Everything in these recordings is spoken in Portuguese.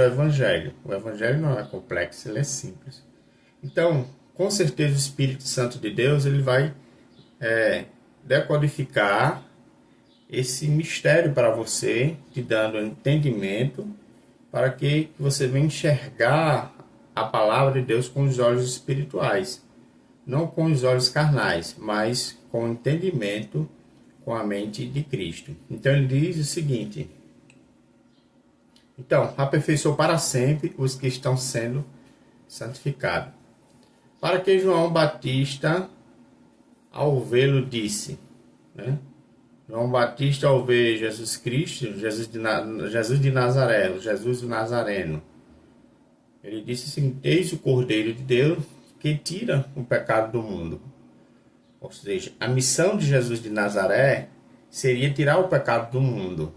o Evangelho. O Evangelho não é complexo, ele é simples. Então, com certeza o Espírito Santo de Deus ele vai decodificar esse mistério para você, te dando entendimento para que você venha enxergar a palavra de Deus com os olhos espirituais, não com os olhos carnais, mas com o entendimento, com a mente de Cristo. Então ele diz o seguinte: então, aperfeiçoou para sempre os que estão sendo santificados. Para que João Batista, ao vê-lo, disse, né? João Batista, ao ver Jesus Cristo, Jesus de Nazaré, Jesus o Nazareno, ele disse assim: eis o Cordeiro de Deus que tira o pecado do mundo. Ou seja, a missão de Jesus de Nazaré seria tirar o pecado do mundo.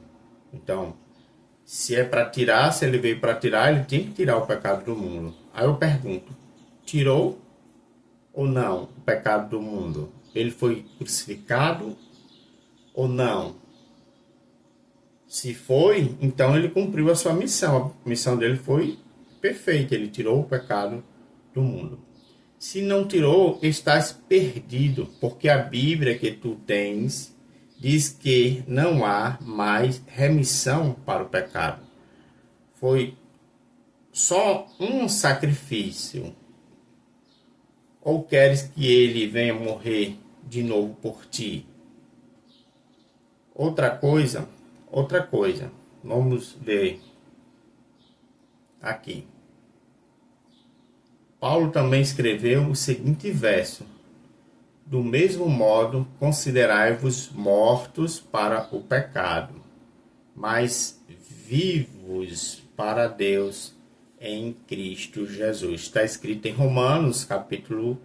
Então, se é para tirar, se ele veio para tirar, ele tem que tirar o pecado do mundo. Aí eu pergunto, tirou ou não o pecado do mundo? Ele foi crucificado ou não? Se foi, então ele cumpriu a sua missão. A missão dele foi perfeita, ele tirou o pecado do mundo. Se não tirou, estás perdido, porque a Bíblia que tu tens diz que não há mais remissão para o pecado. Foi só um sacrifício. Ou queres que ele venha morrer de novo por ti? Outra coisa. Vamos ver aqui. Paulo também escreveu o seguinte verso: do mesmo modo, considerai-vos mortos para o pecado, mas vivos para Deus em Cristo Jesus. Está escrito em Romanos, capítulo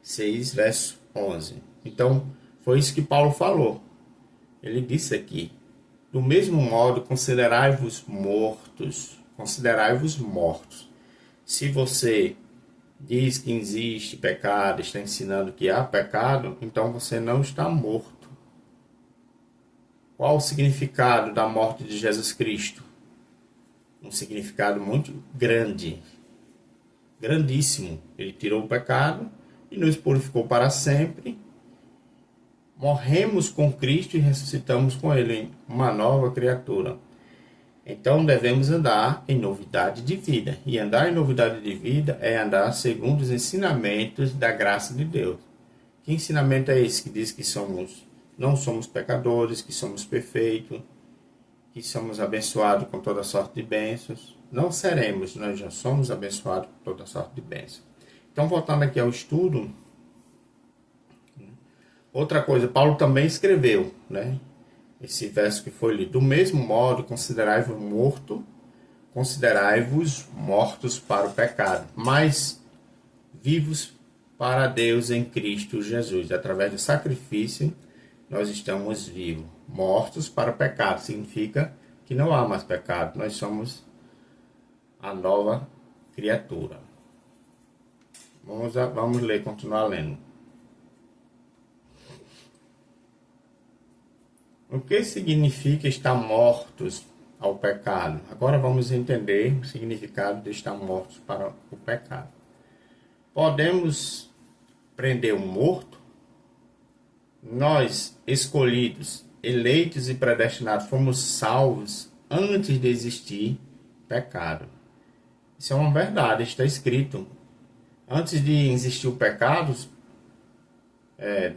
6, verso 11. Então, foi isso que Paulo falou. Ele disse aqui: do mesmo modo, considerai-vos mortos. Considerai-vos mortos. Se você diz que existe pecado, está ensinando que há pecado, então você não está morto. Qual o significado da morte de Jesus Cristo? Um significado muito grande, grandíssimo. Ele tirou o pecado e nos purificou para sempre. Morremos com Cristo e ressuscitamos com Ele, uma nova criatura. Então devemos andar em novidade de vida. E andar em novidade de vida é andar segundo os ensinamentos da graça de Deus. Que ensinamento é esse que diz que não somos pecadores, que somos perfeitos, que somos abençoados com toda sorte de bênçãos? Não seremos, nós já somos abençoados com toda sorte de bênçãos. Então, voltando aqui ao estudo, outra coisa, Paulo também escreveu, né? Esse verso que foi lido: do mesmo modo, considerai-vos mortos para o pecado, mas vivos para Deus em Cristo Jesus. Através do sacrifício, nós estamos vivos. Mortos para o pecado significa que não há mais pecado. Nós somos a nova criatura. Vamos ler, continuar lendo. O que significa estar mortos ao pecado? Agora vamos entender o significado de estar mortos para o pecado. Podemos prender um morto? Nós, escolhidos, eleitos e predestinados, fomos salvos antes de existir pecado. Isso é uma verdade, está escrito. Antes de existir o pecado,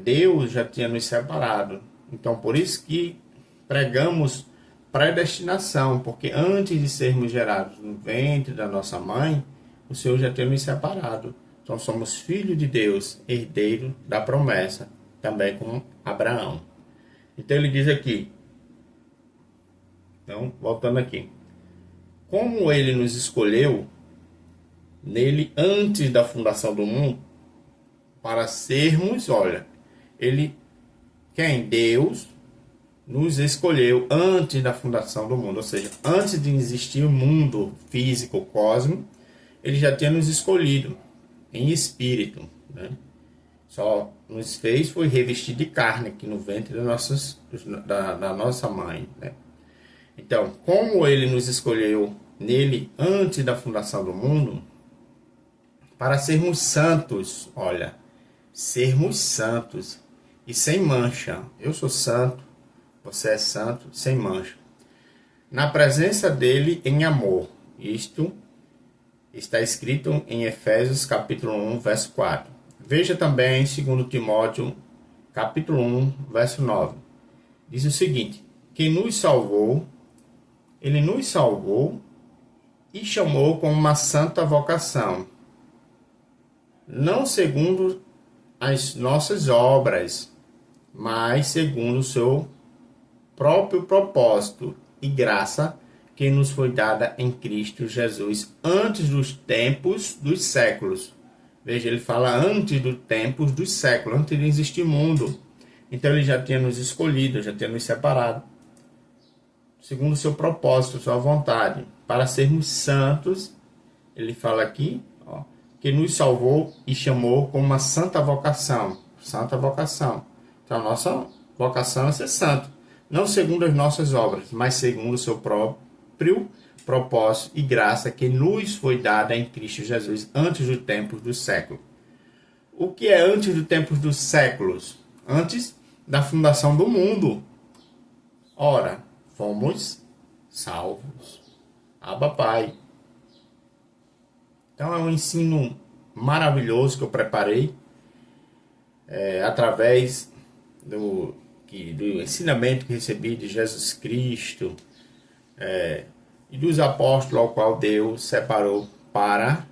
Deus já tinha nos separado. Então, por isso que pregamos predestinação, porque antes de sermos gerados no ventre da nossa mãe, o Senhor já tinha nos separado. Então, somos filhos de Deus, herdeiro da promessa, também como Abraão. Então, ele diz aqui, então, voltando aqui, como ele nos escolheu nele antes da fundação do mundo, para sermos, olha, Deus nos escolheu antes da fundação do mundo, ou seja, antes de existir o mundo físico, cósmico, ele já tinha nos escolhido em espírito, né? Só nos fez foi revestir de carne aqui no ventre da nossa mãe, né? Então, como ele nos escolheu nele antes da fundação do mundo, para sermos santos, olha, sermos santos e sem mancha. Eu sou santo, você é santo, sem mancha. Na presença dele em amor. Isto está escrito em Efésios capítulo 1, verso 4. Veja também em 2 Timóteo capítulo 1, verso 9. Diz o seguinte: que nos salvou, ele nos salvou e chamou com uma santa vocação, não segundo as nossas obras, mas segundo o seu próprio propósito e graça que nos foi dada em Cristo Jesus antes dos tempos dos séculos. Veja, ele fala antes dos tempos dos séculos, antes de existir mundo. Então ele já tinha nos escolhido, já tinha nos separado, segundo o seu propósito, sua vontade, para sermos santos. Ele fala aqui, ó, que nos salvou e chamou com uma santa vocação. Santa vocação. Então a nossa vocação é ser santo. Não segundo as nossas obras, mas segundo o seu próprio propósito e graça que nos foi dada em Cristo Jesus antes dos tempos dos séculos. O que é antes dos tempos dos séculos? Antes da fundação do mundo. Ora, fomos salvos. Abba Pai. Então é um ensino maravilhoso que eu preparei através do ensinamento que recebi de Jesus Cristo e dos apóstolos ao qual Deus separou para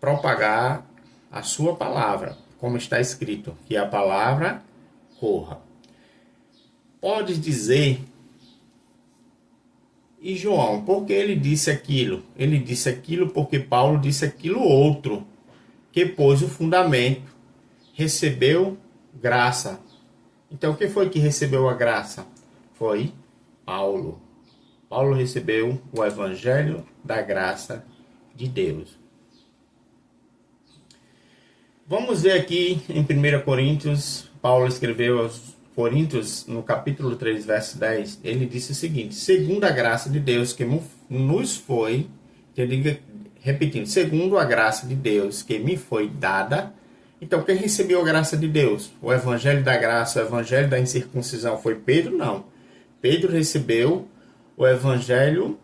propagar a sua palavra, como está escrito, que a palavra corra. Pode dizer, e João, por que ele disse aquilo? Ele disse aquilo porque Paulo disse aquilo outro, que pôs o fundamento, recebeu graça. Então, quem foi que recebeu a graça? Foi Paulo. Paulo recebeu o evangelho da graça de Deus. Vamos ver aqui em 1 Coríntios, Paulo escreveu aos Coríntios, no capítulo 3, verso 10, ele disse o seguinte: segundo a graça de Deus que nos foi, repetindo, segundo a graça de Deus que me foi dada. Então, quem recebeu a graça de Deus? O evangelho da graça, o evangelho da incircuncisão foi Pedro? Não. Pedro recebeu o evangelho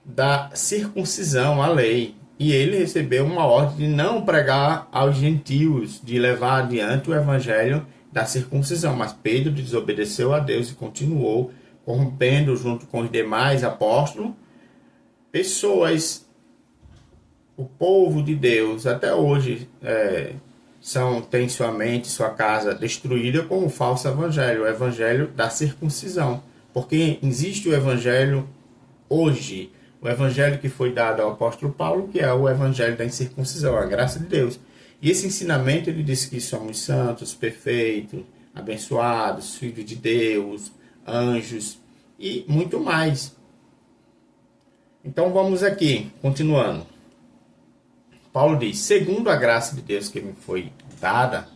da circuncisão, a lei. E ele recebeu uma ordem de não pregar aos gentios, de levar adiante o evangelho da circuncisão. Mas Pedro desobedeceu a Deus e continuou corrompendo, junto com os demais apóstolos, pessoas, o povo de Deus, até hoje, tem sua mente, sua casa destruída com o falso evangelho, o evangelho da circuncisão. Porque existe o evangelho hoje, o evangelho que foi dado ao apóstolo Paulo, que é o evangelho da incircuncisão, a graça de Deus. E esse ensinamento, ele diz que somos santos, perfeitos, abençoados, filhos de Deus, anjos e muito mais. Então vamos aqui, continuando. Paulo diz, segundo a graça de Deus que me foi dada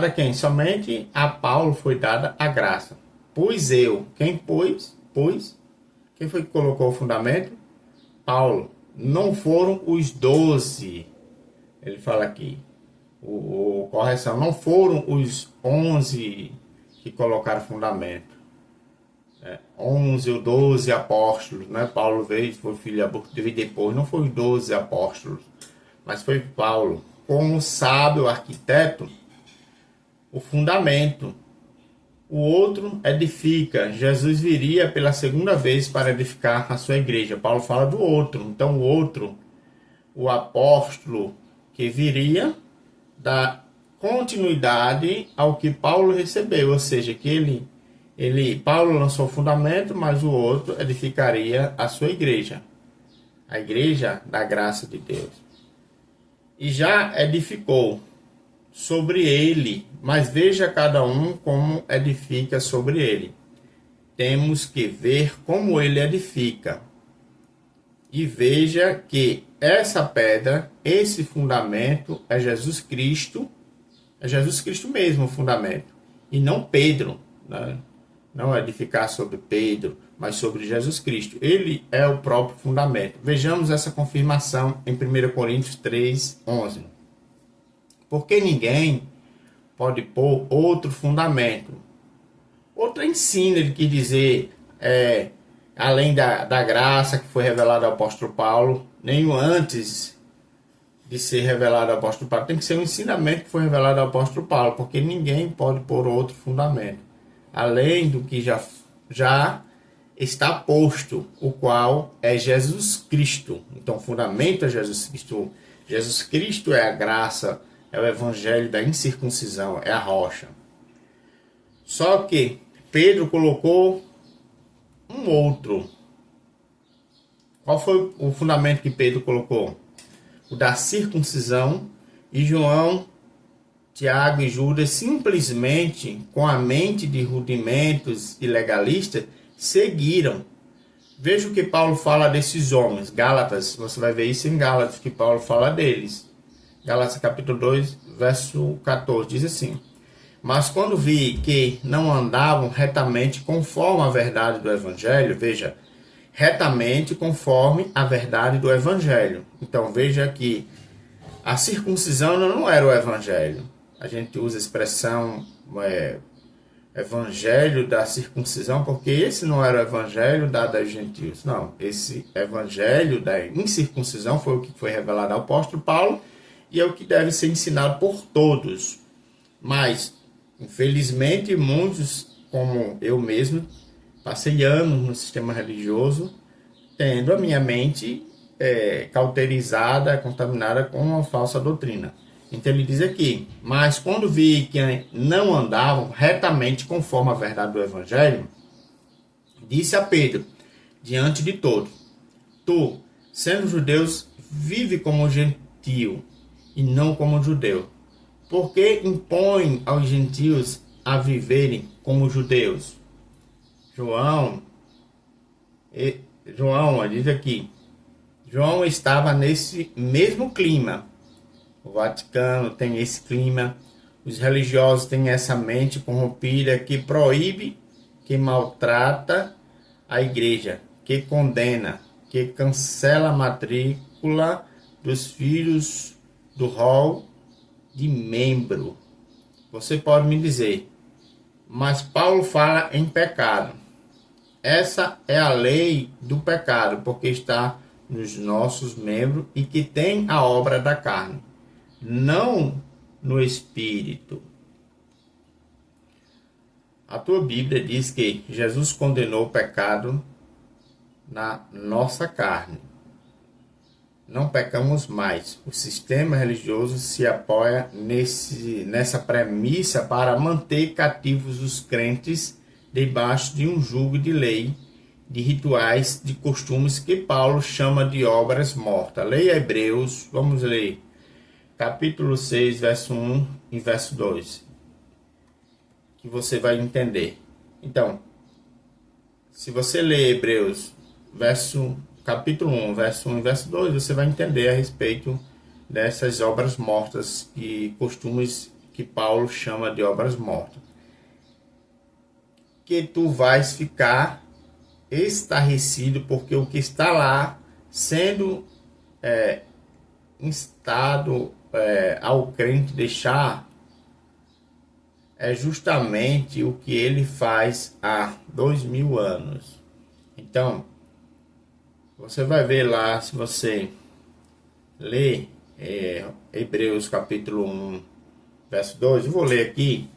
a quem? Somente a Paulo foi dada a graça. Pois eu, quem pôs? Quem foi que colocou o fundamento? Paulo. Não foram os 12. Ele fala aqui, correção, não foram os 11 que colocaram fundamento. 11 ou 12 apóstolos, né? Paulo veio, foi filho depois, não foi os 12 apóstolos, mas foi Paulo, como sábio arquiteto, o fundamento. O outro edifica. Jesus viria pela segunda vez para edificar a sua igreja. Paulo fala do outro. Então o outro, o apóstolo que viria, dá continuidade ao que Paulo recebeu, ou seja, que Paulo lançou o fundamento, mas o outro edificaria a sua igreja, a igreja da graça de Deus. E já edificou sobre ele, mas veja cada um como edifica sobre ele. Temos que ver como ele edifica. E veja que essa pedra, esse fundamento é Jesus Cristo mesmo o fundamento, e não Pedro, né? Não edificar sobre Pedro, mas sobre Jesus Cristo. Ele é o próprio fundamento. Vejamos essa confirmação em 1 Coríntios 3:11. Porque ninguém pode pôr outro fundamento. Outro ensino, ele quis dizer, além da graça que foi revelada ao apóstolo Paulo, nem antes de ser revelado ao apóstolo Paulo, tem que ser um ensinamento que foi revelado ao apóstolo Paulo, porque ninguém pode pôr outro fundamento, além do que já está posto, o qual é Jesus Cristo. Então, o fundamento é Jesus Cristo. Jesus Cristo é a graça, é o evangelho da incircuncisão, é a rocha. Só que Pedro colocou um outro. Qual foi o fundamento que Pedro colocou? O da circuncisão. E João, Tiago e Judas, simplesmente com a mente de rudimentos e legalistas, seguiram. Veja o que Paulo fala desses homens. Gálatas, você vai ver isso em Gálatas, que Paulo fala deles. Gálatas capítulo 2, verso 14, diz assim: mas quando vi que não andavam retamente conforme a verdade do Evangelho, veja, retamente conforme a verdade do Evangelho. Então veja que a circuncisão não era o Evangelho. A gente usa a expressão Evangelho da circuncisão, porque esse não era o Evangelho dado aos gentios. Não, esse Evangelho da incircuncisão foi o que foi revelado ao apóstolo Paulo e é o que deve ser ensinado por todos. Mas infelizmente, muitos, como eu mesmo, passei anos no sistema religioso, tendo a minha mente cauterizada, contaminada com uma falsa doutrina. Então ele diz aqui: mas quando vi que não andavam retamente conforme a verdade do Evangelho, disse a Pedro, diante de todos: tu, sendo judeus, vive como gentio e não como judeu. Porque impõe aos gentios a viverem como judeus. João diz aqui, João estava nesse mesmo clima. O Vaticano tem esse clima. Os religiosos têm essa mente corrompida que proíbe, que maltrata a igreja, que condena, que cancela a matrícula dos filhos do rol de membro. Você pode me dizer, mas Paulo fala em pecado. Essa é a lei do pecado, porque está nos nossos membros e que tem a obra da carne, não no espírito. A tua Bíblia diz que Jesus condenou o pecado na nossa carne. Não pecamos mais. O sistema religioso se apoia nessa premissa para manter cativos os crentes debaixo de um jugo de lei, de rituais, de costumes que Paulo chama de obras mortas. Leia Hebreus, vamos ler, capítulo 6, verso 1 e verso 2, que você vai entender. Então, se você ler Hebreus, capítulo 1, verso 1 e verso 2, você vai entender a respeito dessas obras mortas e costumes que Paulo chama de obras mortas. Que tu vais ficar estarrecido, porque o que está lá sendo instado ao crente deixar é justamente o que ele faz há 2000 anos. Então, você vai ver lá, se você ler Hebreus capítulo 1, verso 2, eu vou ler aqui,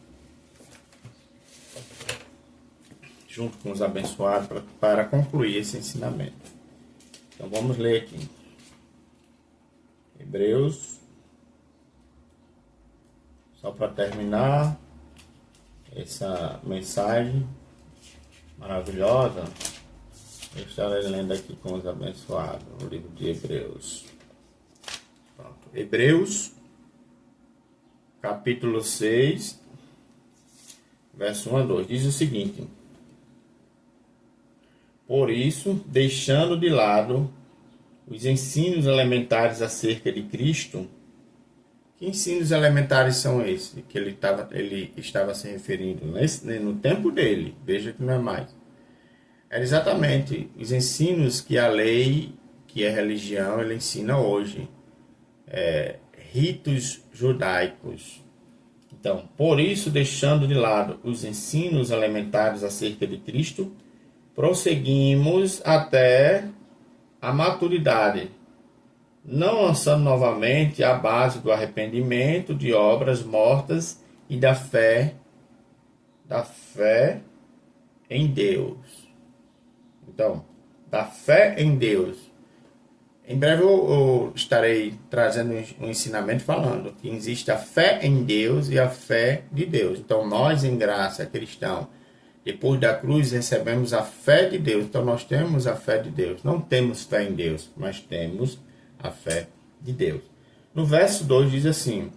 junto com os abençoados, para concluir esse ensinamento. Então vamos ler aqui. Hebreus, só para terminar essa mensagem maravilhosa, eu estarei lendo aqui com os abençoados, o livro de Hebreus. Pronto. Hebreus, capítulo 6, verso 1 a 2, diz o seguinte: por isso, deixando de lado os ensinos elementares acerca de Cristo. Que ensinos elementares são esses que ele estava se referindo no tempo dele? Veja que não é mais. Era exatamente os ensinos que a lei, que a religião, ela ensina hoje. Ritos judaicos. Então, por isso, deixando de lado os ensinos elementares acerca de Cristo, prosseguimos até a maturidade, não lançando novamente a base do arrependimento, de obras mortas e da fé em Deus. Então, da fé em Deus. Em breve eu estarei trazendo um ensinamento falando que existe a fé em Deus e a fé de Deus. Então, nós, em graça cristão, depois da cruz, recebemos a fé de Deus. Então, nós temos a fé de Deus. Não temos fé em Deus, mas temos a fé de Deus. No verso 2 diz assim: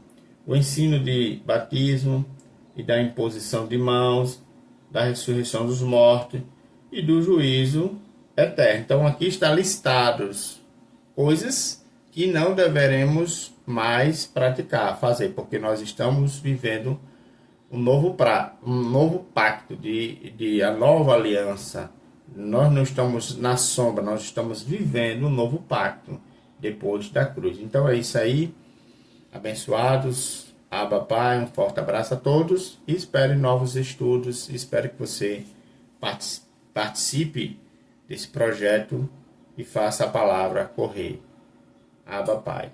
o ensino de batismo e da imposição de mãos, da ressurreição dos mortos e do juízo eterno. Então, aqui está listados coisas que não deveremos mais praticar, fazer, porque nós estamos vivendo um novo pacto, a nova aliança. Nós não estamos na sombra, nós estamos vivendo um novo pacto depois da cruz. Então é isso aí, abençoados, Abba Pai, um forte abraço a todos e espere novos estudos, espero que você participe desse projeto e faça a palavra correr. Abba Pai.